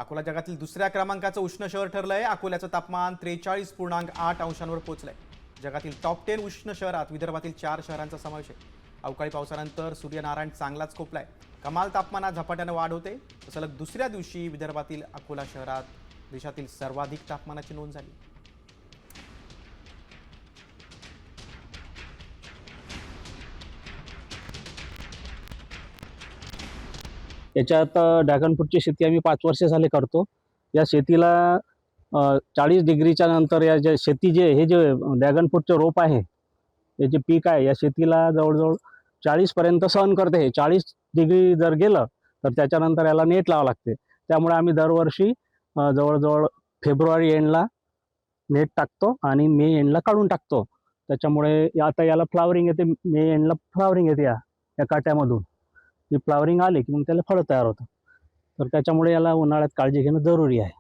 अकोला जगातील दुसऱ्या क्रमांकाचं उष्ण शहर ठरलंय। अकोल्याचं तापमान 43.8 अंशांवर पोहोचलंय। जगातील टॉप 10 उष्ण शहरात विदर्भातील 4 शहरांचा समावेश आहे। अवकाळी पावसानंतर सूर्यनारायण चांगलाच कोपलाय। कमाल तापमानात झपाट्याने वाढ होते। सलग दुसऱ्या दिवशी विदर्भातील अकोला शहरात देशातील सर्वाधिक तापमानाची नोंद झाली। याच्यात ड्रॅगन फ्रूटची शेती आम्ही 5 वर्ष झाले करतो। या शेतीला 40 डिग्रीच्या नंतर या जे शेती हे जे ड्रॅगन फ्रूटचे रोप आहे, हे जे पीक आहे, या शेतीला जवळजवळ 40 पर्यंत सहन करते। हे 40 डिग्री जर गेलं तर त्याच्यानंतर याला नेट लावावं लागते। त्यामुळे आम्ही दरवर्षी जवळजवळ फेब्रुवारी एंडला नेट टाकतो आणि मे एंडला काढून टाकतो। त्याच्यामुळे आता याला फ्लावरिंग येते, मे एंडला फ्लावरिंग येते या काट्यामधून। ही फ्लावरिंग आली की मग त्याला फळं तयार होतं। तर त्याच्यामुळे याला उन्हाळ्यात काळजी घेणं जरुरी आहे।